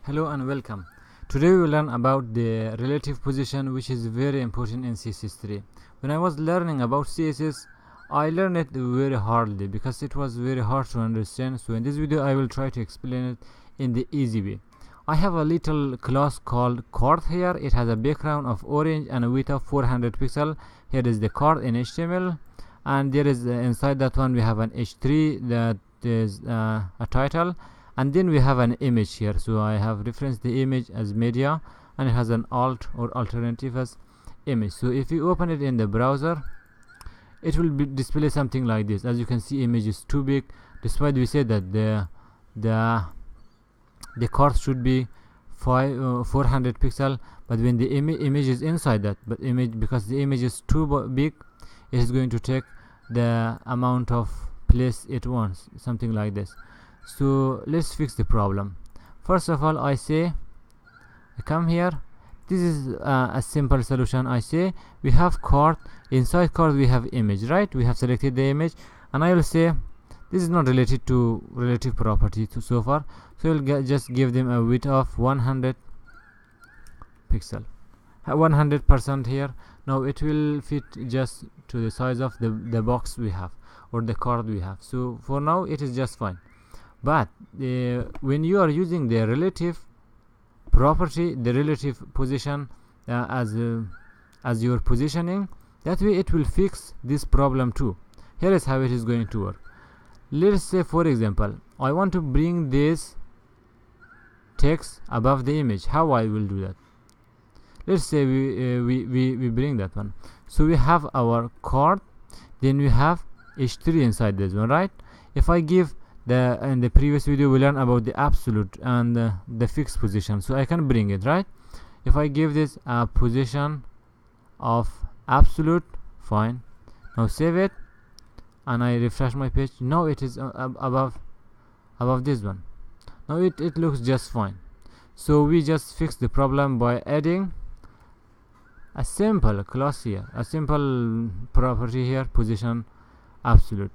Hello and welcome. Today we will learn about the relative position, which is very important in CSS3. When I was learning about CSS, I learned it very hardly because it was very hard to understand. So in this video I will try to explain it in the easy way. I have a little class called card here. It has a background of orange and a width of 400 pixel. Here is the card in HTML, and there is inside that one we have an h3 that is a title, and then we have an image here. So I have referenced the image as media, and it has an alt or alternative as image. So if you open it in the browser, it will display something like this. As you can see, image is too big, despite we say that the card should be 400 pixel, but when the image is inside that, but image, because the image is too big, it is going to take the amount of place it wants, something like this. So let's fix the problem. First of all, I come here. This is a simple solution. I say we have card, inside card we have image, right? We have selected the image, and I will say this is not related to relative property so far, so we'll just give them a width of 100 pixel, 100% here. Now it will fit just to the size of the box we have, or the card we have. So for now it is just fine. But when you are using the relative property, the relative position as your positioning, that way it will fix this problem too. Here is how it is going to work. Let's say, for example, I want to bring this text above the image. How I will do that? Let's say we bring that one. So we have our card, then we have h3 inside this one, right? If I give in the previous video we learned about the absolute and the fixed position, so I can bring it, right? If I give this a position of absolute, fine. Now save it and I refresh my page. Now it is above this one. Now it looks just fine. So we just fix the problem by adding a simple class here, a simple property here, position absolute.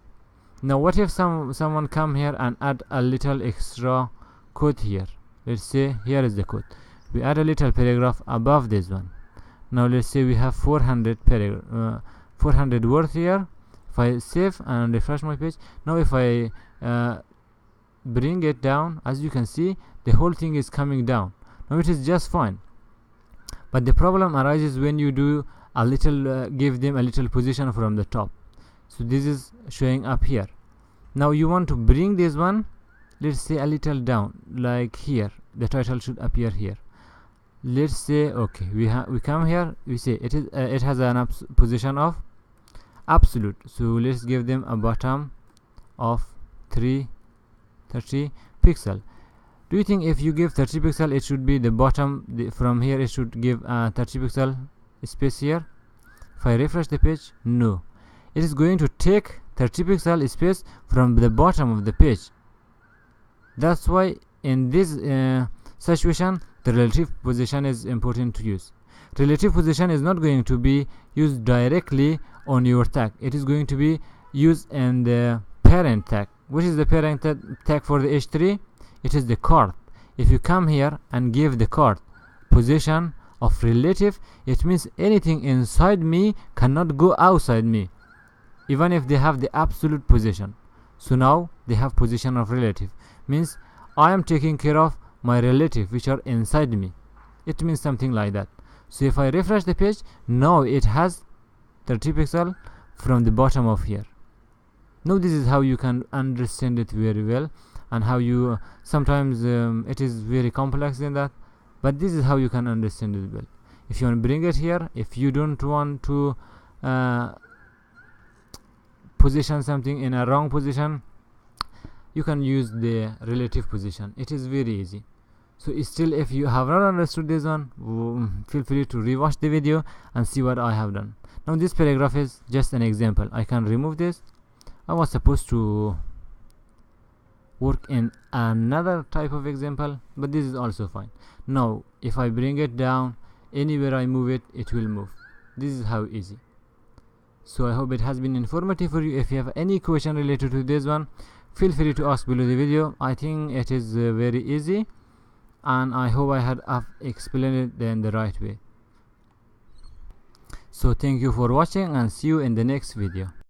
Now what if someone come here and add a little extra code here? Let's say here is the code. We add a little paragraph above this one. Now let's say we have 400 words here. If I save and refresh my page, now if I bring it down, as you can see, the whole thing is coming down. Now it is just fine. But the problem arises when you do a little, give them a little position from the top. So this is showing up here. Now you want to bring this one, let's say a little down, like here. The title should appear here. Let's say okay, we come here, we say it has an position of absolute. So let's give them a bottom of 30 pixel. Do you think if you give 30 pixel, it should be the bottom from here? It should give 30 pixel space here. If I refresh the page, no. It is going to take 30 pixel space from the bottom of the page. That's why in this situation the relative position is important to use. Relative position is not going to be used directly on your tag. It is going to be used in the parent tag. Which is the parent tag for the h3? It is the card. If you come here and give the card position of relative, it means anything inside me cannot go outside me, even if they have the absolute position. So now they have position of relative, means I am taking care of my relative which are inside me. It means something like that. So if I refresh the page, now it has 30 pixel from the bottom of here. Now this is how you can understand it very well, and how you sometimes it is very complex in that, but this is how you can understand it well. If you want to bring it here, if you don't want to position something in a wrong position, you can use the relative position. It is very easy. So still, if you have not understood this one, feel free to rewatch the video and see what I have done. Now this paragraph is just an example. I can remove this. I was supposed to work in another type of example, but this is also fine. Now if I bring it down, anywhere I move it, it will move. This is how easy. So I hope it has been informative for you. If you have any question related to this one, feel free to ask below the video. I think it is very easy, and I hope I had explained it in the right way. So thank you for watching, and see you in the next video.